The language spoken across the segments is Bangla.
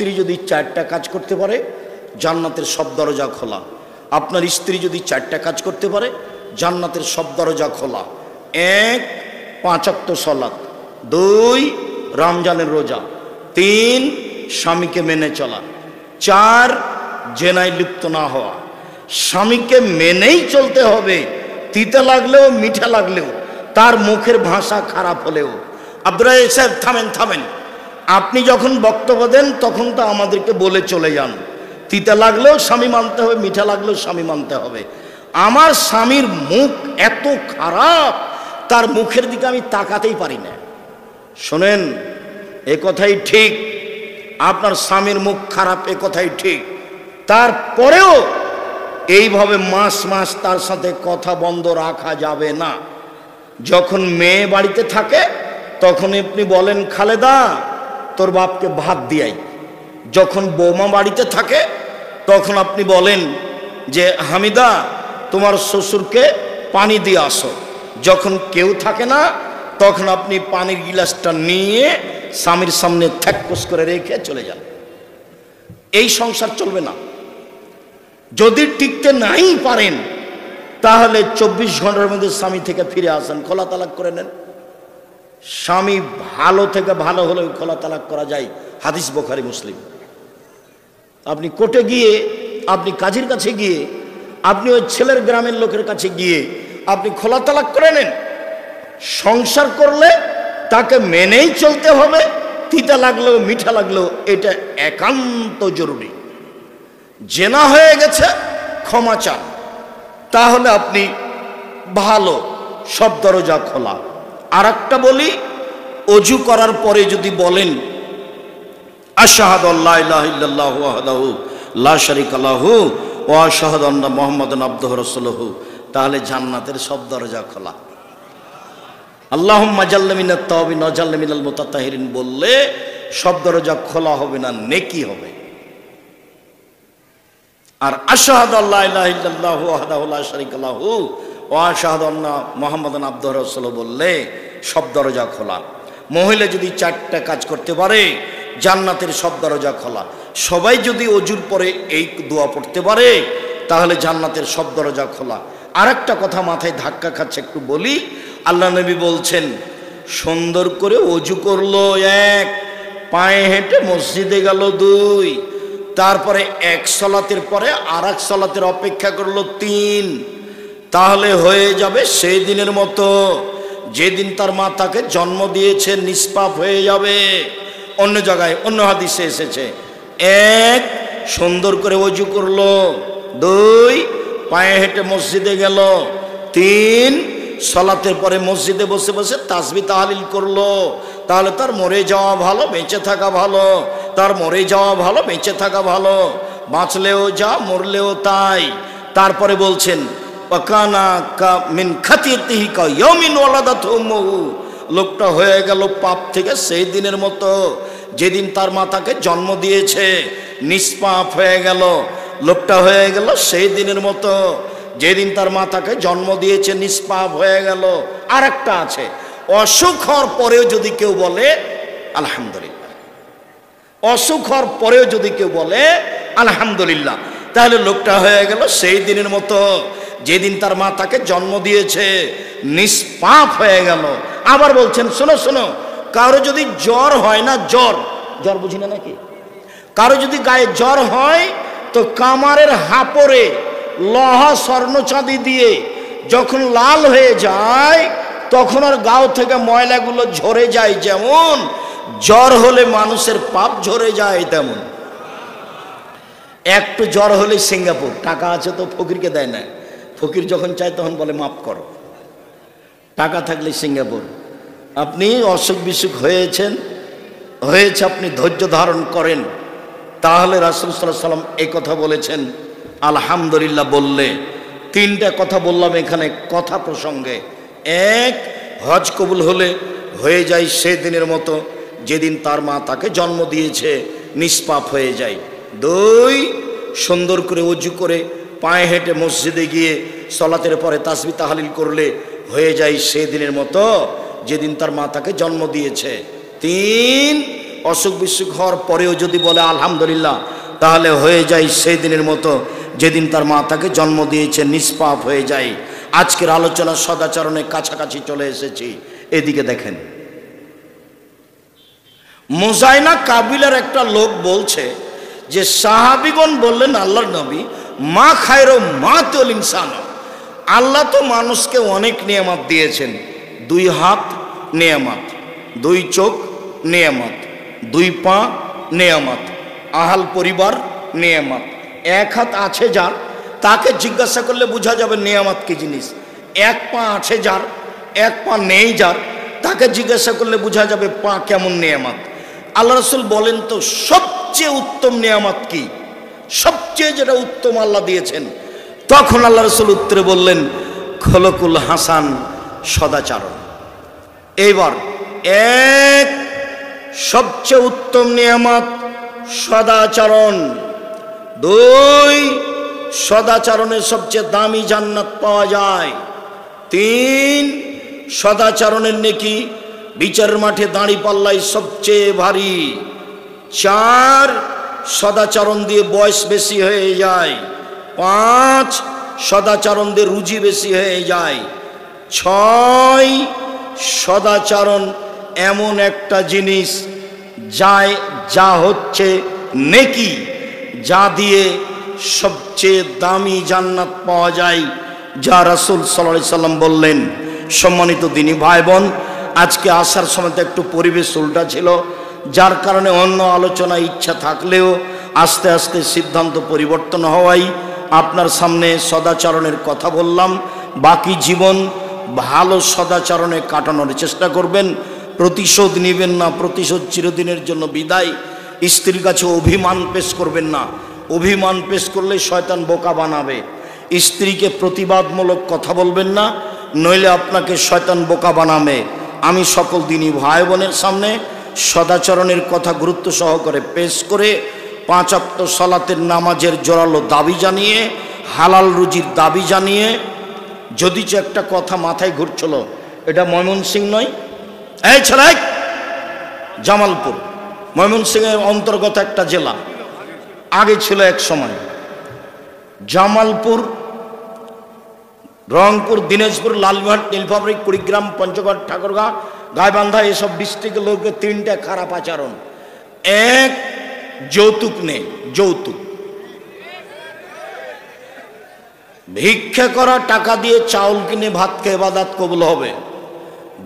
স্ত্রী যদি 4টা কাজ করতে পারে জান্নাতের সব দরজা খোলা। আপনার স্ত্রী যদি 4টা কাজ করতে পারে জান্নাতের সব দরজা খোলা। 1 5 ওয়াক্ত সালাত, 2 রমজানের রোজা, 3 স্বামীকে মেনে চলা, 4 জেনায় লিপ্ত না হওয়া। স্বামীকে মেনেই চলতে হবে, তিতা লাগলেও মিঠা লাগলেও, তার মুখের ভাষা খারাপ হলেও। আব্দুর রাজ্জাক সাহেব থামেন। আপনি যখন বক্তব্য দেন তখন তো আমাদেরকে বলে চলে যান, তিতা লাগলেও স্বামী মানতে হবে, মিঠা লাগলেও স্বামী মানতে হবে। আমার স্বামীর মুখ এত খারাপ, তার মুখের দিকে আমি তাকাতেই পারি না। শোনেন, এ কথাই ঠিক, আপনার স্বামীর মুখ খারাপ, এ কথাই ঠিক। তারপরেও এইভাবে মাস মাস তার সাথে কথা বন্ধ রাখা যাবে না। যখন মেয়ে বাড়িতে থাকে তখন আপনি বলেন, খালেদা তোর বাপকে ভাত দিয়াই। যখন বৌমা বাড়িতে থাকে তখন আপনি বলেন যে হামিদা তোমার শ্বশুরকে পানি দিয়ে আসো। যখন কেউ থাকে না তখন আপনি পানির গিলাসটা নিয়ে স্বামীর সামনে থ্যাকস করে রেখে চলে যান। এই সংসার চলবে না। যদি টিকতে নাই পারেন তাহলে 24 ঘন্টার মধ্যে স্বামী থেকে ফিরে আসেন, খোলা তালাক করে নেন। স্বামী ভালো থেকে ভালো হলেও খোলা তালাক করা যায়, হাদিস বুখারী মুসলিম। আপনি কোর্টে গিয়ে, আপনি কাজীর কাছে গিয়ে, আপনি ওই ছেলের গ্রামের লোকের কাছে গিয়ে আপনি খোলা তালাক করে নেন। সংসার করলে তাকে মেনেই চলতে হবে, তিতা লাগলেও মিঠা লাগলেও, এটা একান্ত জরুরি। জেনা হয়ে গেছে, ক্ষমা চান, তাহলে আপনি ভালো, সব দরজা খোলা। আর একটা বলি, অজু করার পরে যদি বলেন আশহাদু আল্লা ইলাহা ইল্লাল্লাহু ওয়াহদাহু লা শারীকা লাহু ওয়া আশহাদু আন্না মুহাম্মাদান আবদুহু ওয়া রাসূলুহু, তাহলে জান্নাতের সব দরজা খোলা। আল্লাহুম্মা জাল্লা মিনাত তাওবিন ওয়া জাল্লা মিনাল মুতাতাহিরিন বললে সব দরজা খোলা হবে না, নেকি হবে। আর আশহাদু আল্লা ইলাহা ইল্লাল্লাহু ওয়াহদাহু লা শারীকা লাহু ওয়া আশহাদু আন্না মুহাম্মাদান আবদুহু ওয়া রাসূলুহু বললে সব দরজা খোলা। মহিলা যদি 4টা কাজ করতে পারে জান্নাতের সব দরজা খোলা। সবাই যদি অজুর পরে এই দোয়া পড়তে পারে তাহলে জান্নাতের সব দরজা খোলা। আর একটা কথা মাথায় ধাক্কা খাচ্ছে, একটু বলি। আল্লাহ নবী বলছেন, সুন্দর করে অজু করলো 1, পায়ে হেঁটে মসজিদে গেল 2, তারপরে 1 সালাতের পরে আর 1 সালাতের অপেক্ষা করলো 3, তাহলে হয়ে যাবে সেই দিনের মতো যেদিন তার মা তাকে জন্ম দিয়েছে, নিষ্পাপ হয়ে যাবে। অন্য জায়গায় অন্য হাদিসে এসেছে, 1 সুন্দর করে ওযু করলো, 2 পায়ে হেঁটে মসজিদে গেল, 3 সালাতের পরে মসজিদে বসে বসে তাসবিহ তাহলিল করলো, তাহলে তার মরে যাওয়া ভালো, বেঁচে থাকা ভালো। তার মরে যাওয়া ভালো, বেঁচে থাকা ভালো, বাঁচলেও যা, মরলেও তাই। তারপরে বলছেন ওয়াকানা কা মিন খাতিয়াতিহি কা ইয়াউমিন ওয়ালাদাতহু উম্মুহু, লোকটা হয়ে গেল পাপ থেকে সেই দিনের মতো যেদিন তার মা তাকে জন্ম দিয়েছে, নিষ্পাপ হয়ে গেল। লোকটা হয়ে গেল সেই দিনের মতো যেদিন তার মা তাকে জন্ম দিয়েছে, নিষ্পাপ হয়ে গেল। আর একটা আছে, অসুখ হওয়ার পরেও যদি কেউ বলে আলহামদুলিল্লাহ, অসুখ হওয়ার পরেও যদি কেউ বলে আলহামদুলিল্লাহ, তাহলে লোকটা হয়ে গেল সেই দিনের মতো যেদিন তার মা তাকে জন্ম দিয়েছে, নিষ্পাপ হয়ে গেল। আবার বলছেন, শোনো শোনো, কারো যদি জ্বর হয় না, জ্বর বুঝি না নাকি, কারো যদি গায়ে জ্বর হয় তো কামারের হাপড়ে লোহা স্বর্ণ চাঁদি দিয়ে যখন লাল হয়ে যায় তখন আর গাও থেকে ময়লাগুলো ঝরে যায়। যেমন জ্বর হলে মানুষের পাপ ঝরে যায়, তেমন একটু জ্বর হলে সিঙ্গাপুর, টাকা আছে তো ফকিরকে দেয় না, ফকির যখন চায় তখন বলে মাফ করো। টাকা থাকলে সিঙ্গাপুর। আপনি অসুখ বিসুখ হয়েছে, আপনি ধৈর্য ধারণ করেন, তাহলে রাসূল সাল্লাল্লাহু আলাইহি ওয়াসাল্লাম এই কথা বলেছেন, আলহামদুলিল্লাহ বললে। 3টা কথা বললাম এখানে কথা প্রসঙ্গে। 1, হজ কবুল হলে হয়ে যায় সেই দিনের মতো যেদিন তার মা তাকে জন্ম দিয়েছে, নিষ্পাপ হয়ে যায়। 2, সুন্দর করে ওযু করে পায়ে হেঁটে মসজিদে গিয়ে সালাতের পরে তাসবিহ তাহলিল করলে হয়ে যায় সেই দিনের মতো যেদিন তার মা তাকে জন্ম দিয়েছে। 3, অসুখ বিসুখ হওয়ার পরেও যদি বলে আলহামদুলিল্লাহ, তাহলে হয়ে যায় সেই দিনের মতো যেদিন তার মা তাকে জন্ম দিয়েছে, নিষ্পাপ হয়ে যায়। আজকের আলোচনা সদাচরণের কাছাকাছি চলে এসেছি। এদিকে দেখেন, মুজাইনা কাবিলার একটা লোক বলছে যে সাহাবিগণ বললেন আল্লাহর নবী, মা খায়রো মা তুল ইনসান, আল্লাহ তো মানুষকে অনেক নিয়ামত দিয়েছেন। 2 হাত নিয়ামত, 2 চোখ নিয়ামত, 2 পা নিয়ামত, আহাল পরিবার নিয়ামত। 1 হাত আছে যার, তাকে জিজ্ঞাসা করলে বোঝা যাবে নিয়ামত কি জিনিস। 1 পা আছে যার, 1 পা নেই যার, তাকে জিজ্ঞাসা করলে বোঝা যাবে পা কেমন নিয়ামত। আল্লাহ রাসূল বলেন তো সবচেয়ে উত্তম নিয়ামত কি, সবচেয়ে যেটা উত্তম আল্লাহ দিয়েছেন। তখন আল্লাহ রাসূল উত্তরে বললেন খলকুল হাসান, সদাচরণ। এইবার 1 সবচেয়ে উত্তম নিয়ামত সদাচরণ, 2 সদাচরণের সবচেয়ে দামি জান্নাত পাওয়া যায়, 3 সদাচরণের নেকি বিচারের মাঠে দাঁড়িপাল্লায় সবচেয়ে ভারী, 4 সদাচরণ দিয়ে বয়স বেশি হয়ে যায়, 5 সদাচরণ দিয়ে রুজি বেশি হয়ে যায়, 6 সদাচরণ এমন একটা জিনিস যা হচ্ছে নেকি, যা দিয়ে সবচেয়ে দামি জান্নাত পাওয়া যায়, যা রাসূল সাল্লাল্লাহু আলাইহি সাল্লাম বললেন। সম্মানিত দিনী ভাই বোন, আজকে আসার সময় তো একটু পরিবেশ উল্টা ছিল, যার কারণে অন্য আলোচনা ইচ্ছা থাকলেও আস্তে আস্তে সিদ্ধান্ত পরিবর্তন হওয়ায় আপনার সামনে সদাচরণের কথা বললাম। বাকি জীবন ভালো সদাচরণে কাটানোর চেষ্টা করবেন, প্রতিশোধ নেবেন না, প্রতিশোধ চিরদিনের জন্য বিদায়। স্ত্রীর কাছে অভিমান পেশ করবেন না, অভিমান পেশ করলে শয়তান বোকা বানাবে। স্ত্রীকে প্রতিবাদমূলক কথা বলবেন না, নইলে আপনাকে শয়তান বোকা বানাবে। আমি সকল দিনী ভাই বোনের সামনে সদাচরণের কথা গুরুত্ব সহকারে পেশ করে 5 ওয়াক্ত সালাতের নামাজের জোরালো দাবি জানিয়ে, হালাল রুজির দাবি জানিয়ে, যদি একটা কথা মাথায় ঘুরছিল, এটা ময়মনসিংহ নয়, এই ছেলে, জামালপুর ময়মনসিংহের অন্তর্গত একটা জেলা, আগে ছিল এক সময়। জামালপুর, রংপুর, দিনাজপুর, লালমোহন, নীলফামারী, কুড়িগ্রাম, পঞ্চগড়, ঠাকুরগাঁ, গাইবান্ধা, এসব ডিস্ট্রিক্টের লোকের 3টে খারাপ আচরণ। 1, যৌতুক নেই, যৌতুক। ভিক্ষা করা টাকা দিয়ে চাউল কিনে ভাত খেয়ে ইবাদত কবুল হবে।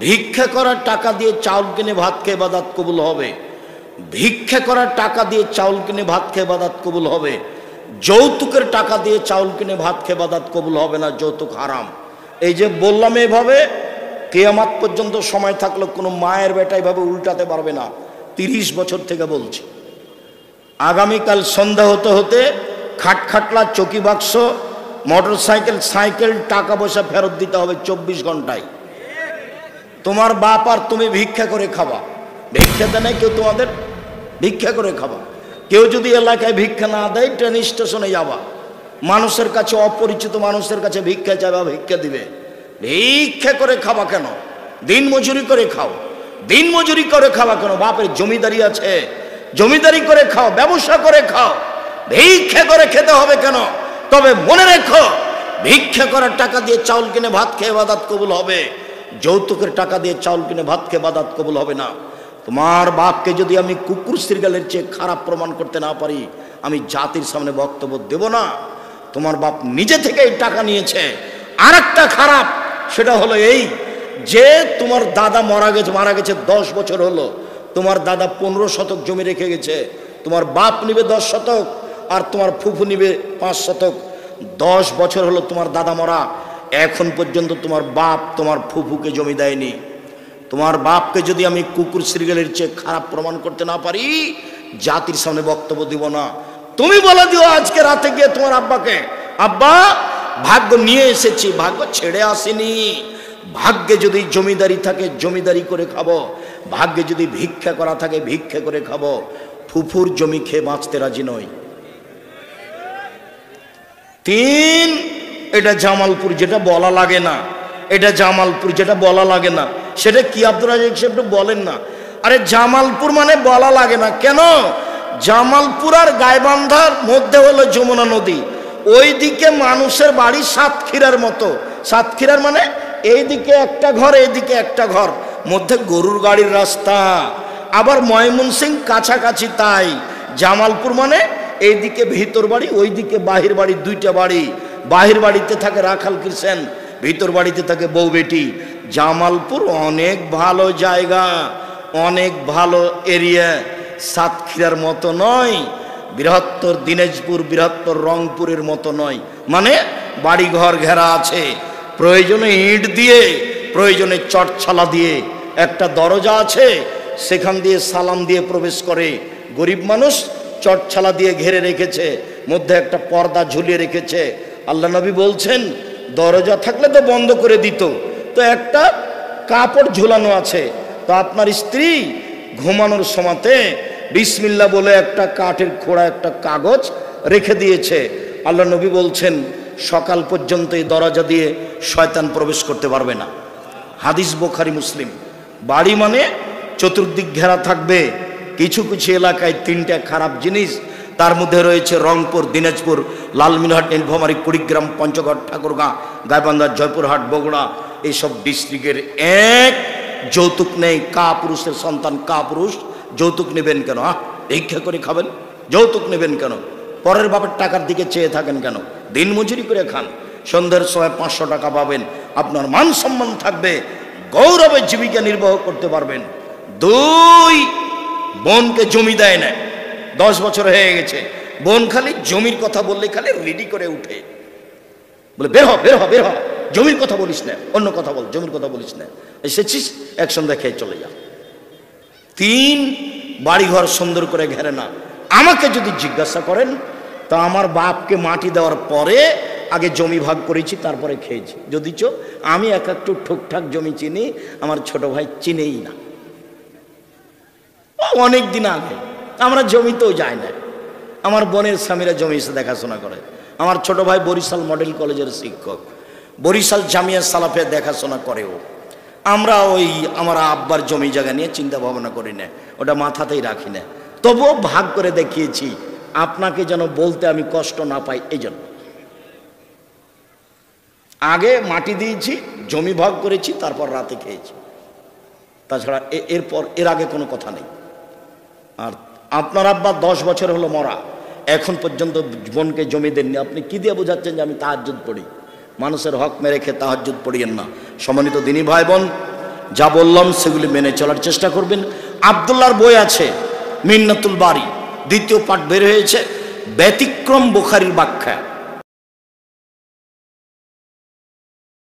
ভিক্ষা করার টাকা দিয়ে চাউল কিনে ভাত খেয়ে ইবাদত কবুল হবে। ভিক্ষা করার টাকা দিয়ে চাউল কিনে ভাত খেয়ে ইবাদত কবুল হবে। যৌতুকের টাকা দিয়ে চাউল কিনে ভাত খেয়ে ইবাদত কবুল হবে না, যৌতুক হারাম। এই যে বললাম, এভাবে কিয়ামত পর্যন্ত সময় থাকলে কোনো মায়ের বেটা এভাবে উল্টাতে পারবে না। 30 বছর থেকে বলছি। আগামীকাল সন্ধ্যা হতে হতে খাটখাটলা, চকি বাক্স, মোটরসাইকেল, সাইকেল, টাকা পয়সা ফেরত দিতে হবে 24 ঘন্টায়। তোমার বাপ আর তুমি ভিক্ষা করে খাবা, ভিক্ষা দেয় নাই কেউ তোমাদের, ভিক্ষা করে খাবা। কেউ যদি এলাকায় ভিক্ষা না দেয়, ট্রেন স্টেশনে যাবা, মানুষের কাছে, অপরিচিত মানুষের কাছে ভিক্ষা চাইবা, ভিক্ষা দিবে। ভিক্ষা করে খাবা কেন? দিন মজুরি করে খাও, দিন মজুরি করে খাওয়া কেন? বাপের জমিদারি আছে, জমিদারি করে খাও, ব্যবসা করে খাও, ভিক্ষা করে খেতে হবে কেন? তবে মনে রেখো, ভিক্ষা করার টাকা দিয়ে চাউল কিনে ভাত খেয়ে ইবাদত কবুল হবে, যৌতুকের টাকা দিয়ে চাউল কিনে ভাত খেয়ে ইবাদত কবুল হবে না। তোমার বাপকে যদি আমি কুকুর শৃগালের চেয়ে খারাপ প্রমাণ করতে না পারি, আমি জাতির সামনে বক্তব্য দেব না। তোমার বাপ নিজে থেকে এই টাকা নিয়েছে। আর একটা খারাপ, সেটা হলো এই যে তোমার দাদা মারা গেছে 10 বছর হলো, তোমার দাদা 15 শতক জমি রেখে গেছে, তোমার বাপ নিবে 10 শতক আর তোমার ফুফু নিবে 5 শতক। 10 বছর হলো তোমার দাদা মরা, এখন পর্যন্ত তোমার বাপ তোমার ফুফুকে জমি দেয়নি। তোমার বাপকে যদি আমি কুকুর শৃগালের চেয়ে খারাপ প্রমাণ করতে না পারি, জাতির সামনে বক্তব্য দিব না। তুমি বলে দিও আজকে রাতে গিয়ে তোমার আব্বাকে, আব্বা ভাগ্য নিয়ে এসেছি, ভাগ্য ছেড়ে আসেনি। ভাগ্যে যদি জমিদারি থাকে জমিদারি করে খাবো, ভাগ্যে যদি ভিক্ষা করা থাকে ভিক্ষা করে খাবো। ফুফুর জমি খেয়ে বাঁচতে রাজি নই। 3, এটা জামালপুর, যেটা বলা লাগে না, এটা জামালপুর যেটা বলা লাগে না, সেটা কি আব্দুল রাজ্জাক সাহেব বলেন না। আরে জামালপুর মানে বলা লাগে না কেন? জামালপুর আর গাইবান্ধার মধ্যে হলো যমুনা নদী, ওইদিকে মানুষের বাড়ি সাতক্ষীরার মতো। সাতক্ষীরার মানে এইদিকে একটা ঘর, এইদিকে একটা ঘর, মধ্যে গরুর গাড়ির রাস্তা। আবার ময়মনসিংহ কাছাকাছি, তাই জামালপুর মানে এইদিকে ভিতর বাড়ি, ওইদিকে বাহির বাড়ি, দুইটা বাড়ি। বাহির বাড়িতে থাকে রাখাল কৃষেন, ভিতর বাড়িতে থাকে বউ বেটি। জামালপুর অনেক ভালো জায়গা, অনেক ভালো এরিয়া, সাতক্ষীরার মতো নয়, বৃহত্তর দিনাজপুর, বৃহত্তর রংপুরের মতো নয়। মানে বাড়ি ঘর ঘেরা আছে, প্রয়োজনে ইট দিয়ে, প্রয়োজনে চটছালা দিয়ে, একটা দরজা আছে সেখান দিয়ে সালাম দিয়ে প্রবেশ করে। গরিব মানুষ চটছালা দিয়ে ঘেরে রেখেছে, মধ্যে একটা পর্দা ঝুলিয়ে রেখেছে। আল্লাহ নবী বলছেন দরজা থাকলে তো বন্ধ করে দিত, তো একটা কাপড় ঝুলানো আছে। তো আপনার স্ত্রী ঘুমানোর সময়তে বিসমিল্লাহ বলে একটা কাঠের খোড়া, একটা কাগজ রেখে দিয়েছে। আল্লাহ নবী বলছেন সকাল পর্যন্ত এই দরজা দিয়ে শয়তান প্রবেশ করতে পারবে না। হাদিস বুখারী মুসলিম। বাড়ি মানে চতুর্দিক ঘেরা থাকবে। কিছু কিছু এলাকায় তিনটা খারাপ জিনিস, তার মধ্যে রয়েছে রংপুর, দিনাজপুর, লালমিনহাট, নীলফামারী, কুড়িগ্রাম, পঞ্চগড়, ঠাকুরগাঁ, গাইবান্ধা, জয়পুরহাট, বগুড়া, এইসব ডিস্ট্রিক্টের এক যৌতুক নেই। পুরুষের সন্তান পুরুষ, যৌতুক নেবেন কেন? ভিক্ষা করে খাবেন, যৌতুক নেবেন কেন? পরের বাপের টাকার দিকে চেয়ে থাকেন কেন? দিন মজুরি করে খান, সন্ধ্যের সময় 500 টাকা পাবেন, আপনার মান সম্মান থাকবে, গৌরবে জীবিকা নির্বাহ করতে পারবেন। 2, বোনকে জমি দেয় না, 10 বছর হয়ে গেছে, বোন খালি জমির কথা বললে খালি রেডি করে উঠে, বলে বের হ বের হ বের হ, জমির কথা বলিস না, অন্য কথা বল, জমির কথা বলিস না, এসেছিস একসঙ্গে খেয়ে চলে যা। 3, বাড়িঘর সুন্দর করে ঘেরে না। আমাকে যদি জিজ্ঞাসা করেন তা আমার বাপকে মাটি দেওয়ার পরে আগে জমি ভাগ করেছি, তারপরে খেয়েছি। যদিচ আমি একটু ঠুকঠাক জমি চিনি, আমার ছোট ভাই চিনেই না। অনেক দিন আগে আমরা জমিতেও যাই না, আমার বোনের স্বামীরা জমি এসে দেখাশোনা করে। আমার ছোট ভাই বরিশাল মডেল কলেজের শিক্ষক, বরিশাল জামিয়া সালাফিয়া দেখাশোনা করেও। আমরা ওই আমার আব্বার জমি জায়গা নিয়ে চিন্তা ভাবনা করি না, ওটা মাথাতেই রাখি না। তবুও ভাগ করে দেখিয়েছি, আপনাকে যেন বলতে আমি কষ্ট না পাই এই জন্য। আগে মাটি দিয়েছি, জমি ভাগ করেছি, তারপর রাতে খেয়েছি, তাছাড়া এর আগে কোনো কথা নেই। আর আপনার আব্বা 10 বছর হলো মরা, এখন পর্যন্ত বোনকে জমি দেননি। আপনি কি দিয়ে বোঝাচ্ছেন যে আমি তাহাজ্জুদ পড়ি? মানুষের হক মেরে খেয়ে তাহাজ্জুদ পড়িয়েন না। সম্মানিত দিনী ভাই বোন, যা বললাম সেগুলি মেনে চলার চেষ্টা করবেন। আব্দুল্লাহর বই আছে মিন্নাতুল বারি, 2য় পাঠ বের হয়েছে, ব্যতিক্রম বুখারীর ব্যাখ্যা।